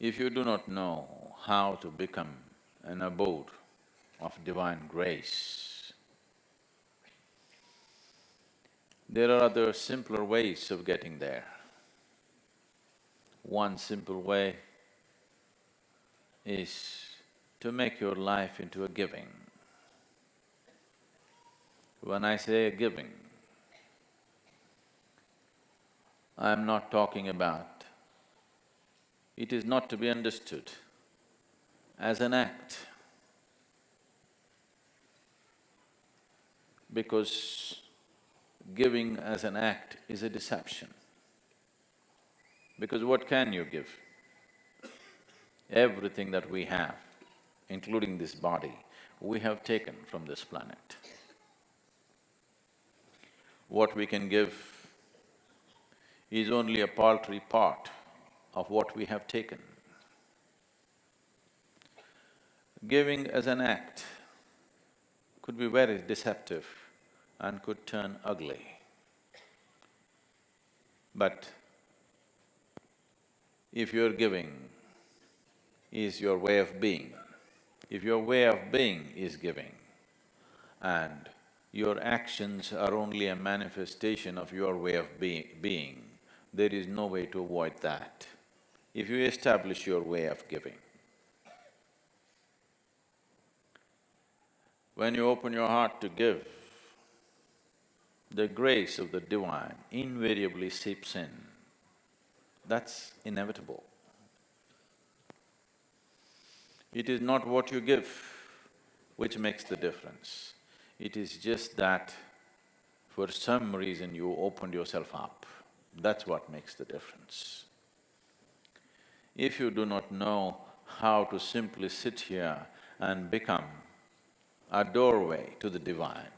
If you do not know how to become an abode of divine grace, there are other simpler ways of getting there. One simple way is to make your life into a giving. When I say a giving, I'm not talking about… it is not to be understood as an act, because giving as an act is a deception. Because what can you give? Everything that we have, including this body, we have taken from this planet. What we can give is only a paltry part of what we have taken. Giving as an act could be very deceptive and could turn ugly. But if your giving is your way of being, if your way of being is giving, and your actions are only a manifestation of your way of being, there is no way to avoid that. If you establish your way of giving, when you open your heart to give, the grace of the divine invariably seeps in. That's inevitable. It is not what you give which makes the difference. It is just that for some reason you opened yourself up. That's what makes the difference. If you do not know how to simply sit here and become a doorway to the divine,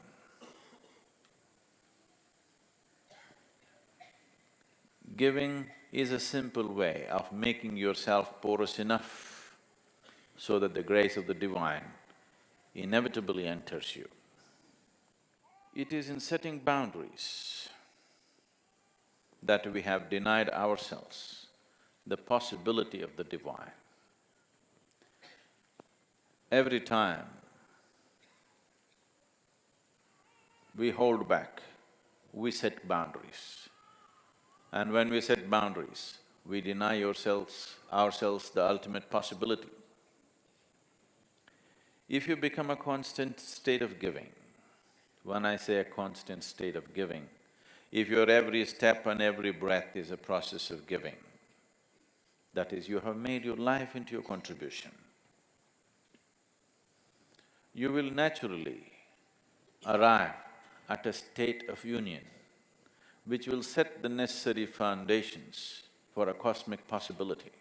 giving is a simple way of making yourself porous enough so that the grace of the divine inevitably enters you. It is in setting boundaries that we have denied ourselves the possibility of the divine. Every time we hold back, we set boundaries. And when we set boundaries, we deny ourselves the ultimate possibility. If you become a constant state of giving, when I say a constant state of giving, if your every step and every breath is a process of giving, that is, you have made your life into a contribution, you will naturally arrive at a state of union which will set the necessary foundations for a cosmic possibility.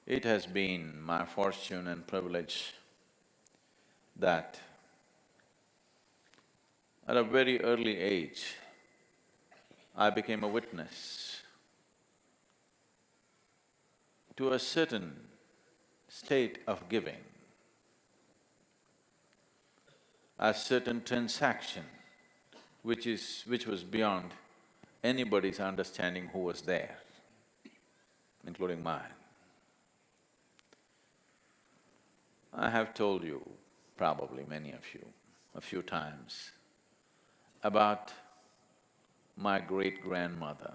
It has been my fortune and privilege that at a very early age, I became a witness to a certain state of giving, a certain transaction which was beyond anybody's understanding who was there, including mine. I have told you, probably many of you, a few times, about my great-grandmother,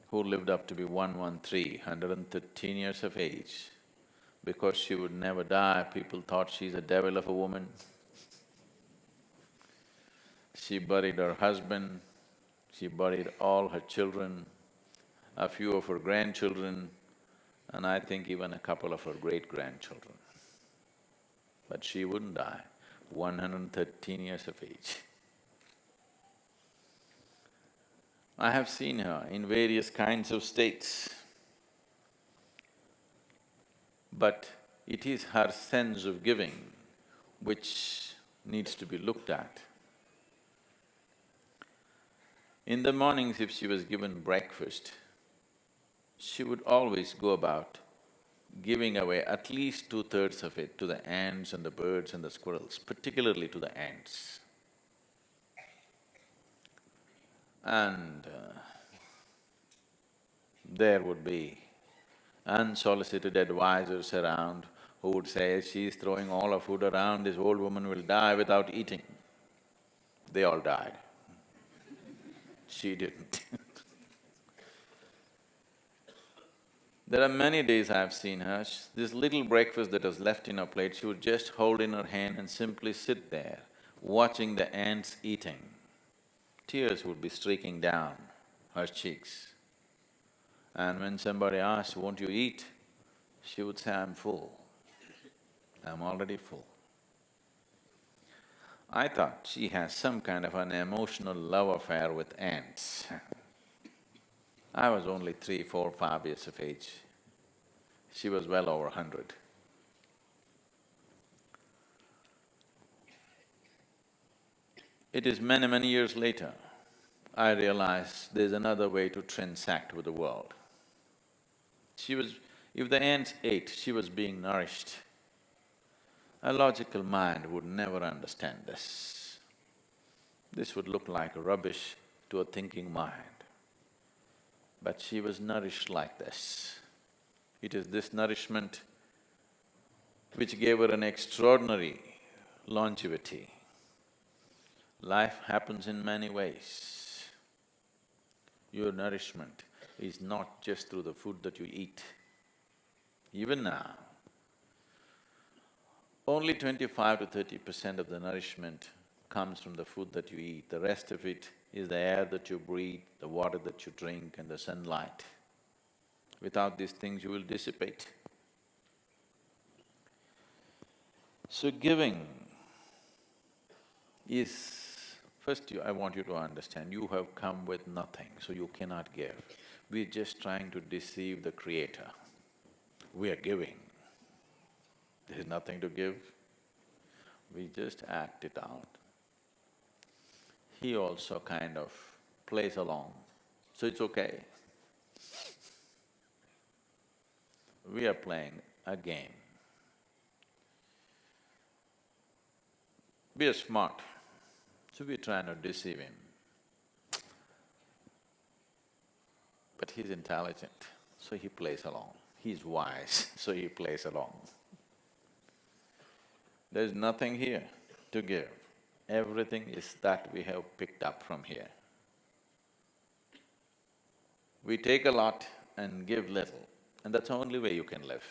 who lived up to be 113 years of age. Because she would never die, people thought she's a devil of a woman. She buried her husband, she buried all her children, a few of her grandchildren, and I think even a couple of her great-grandchildren. But she wouldn't die, 113 years of age. I have seen her in various kinds of states, but it is her sense of giving which needs to be looked at. In the mornings, if she was given breakfast, she would always go about giving away at least 2/3 of it to the ants and the birds and the squirrels, particularly to the ants. And there would be unsolicited advisors around who would say, she's throwing all her food around, this old woman will die without eating. They all died. She didn't. There are many days I've seen her, this little breakfast that was left in her plate, she would just hold in her hand and simply sit there, watching the ants eating. Tears would be streaking down her cheeks. And when somebody asked, won't you eat? She would say, I'm full. I'm already full. I thought she has some kind of an emotional love affair with ants. I was only 3, 4, 5 years of age. She was well over 100. It is many, many years later, I realized there's another way to transact with the world. If the ants ate, she was being nourished. A logical mind would never understand this. This would look like rubbish to a thinking mind. But she was nourished like this. It is this nourishment which gave her an extraordinary longevity. Life happens in many ways. Your nourishment is not just through the food that you eat. Even now, only 25 to 30% of the nourishment comes from the food that you eat. The rest of it is the air that you breathe, the water that you drink and the sunlight. Without these things, you will dissipate. So giving is… First, I want you to understand, you have come with nothing, so you cannot give. We're just trying to deceive the Creator. We are giving. There's nothing to give. We just act it out. He also kind of plays along, so it's okay. We are playing a game. We are smart, so we're trying to deceive him. But he's intelligent, so he plays along. He's wise, so he plays along. There's nothing here to give. Everything is that we have picked up from here. We take a lot and give little, and that's the only way you can live.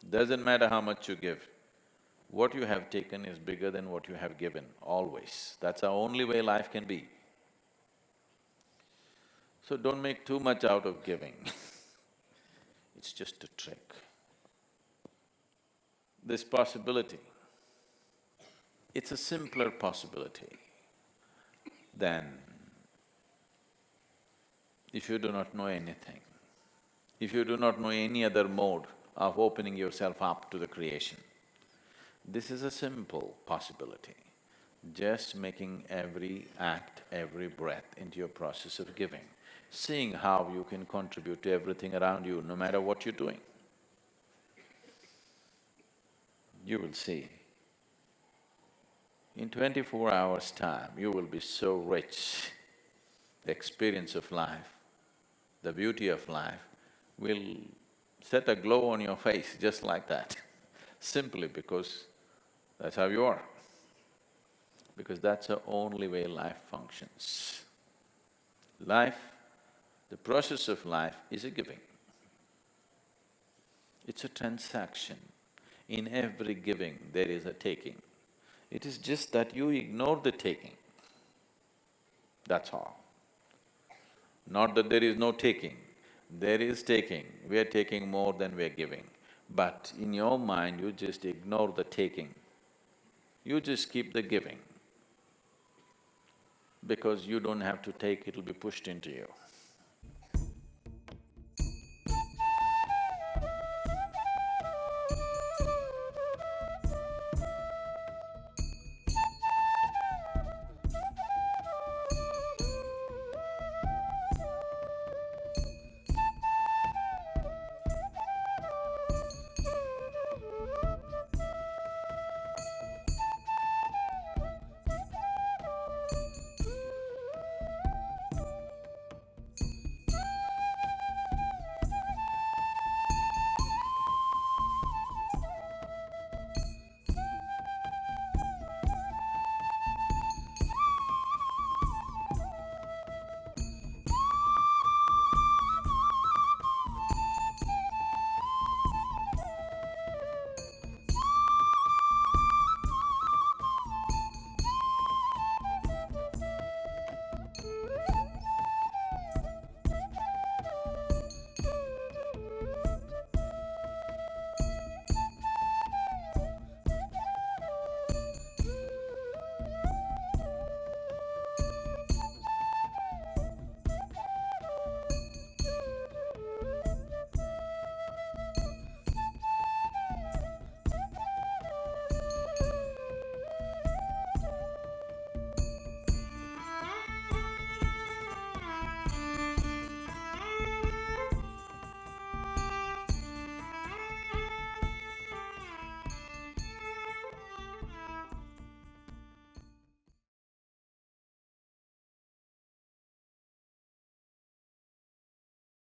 Doesn't matter how much you give, what you have taken is bigger than what you have given, always. That's the only way life can be. So don't make too much out of giving. It's just a trick. This possibility, it's a simpler possibility than if you do not know anything, if you do not know any other mode of opening yourself up to the creation. This is a simple possibility, just making every act, every breath into your process of giving, seeing how you can contribute to everything around you, no matter what you're doing. You will see, in 24 hours' time, you will be so rich. The experience of life, the beauty of life will set a glow on your face just like that, simply because that's how you are. Because that's the only way life functions. Life, the process of life is a giving. It's a transaction. In every giving, there is a taking. It is just that you ignore the taking, that's all. Not that there is no taking, there is taking. We are taking more than we are giving. But in your mind, you just ignore the taking. You just keep the giving. Because you don't have to take, it'll be pushed into you.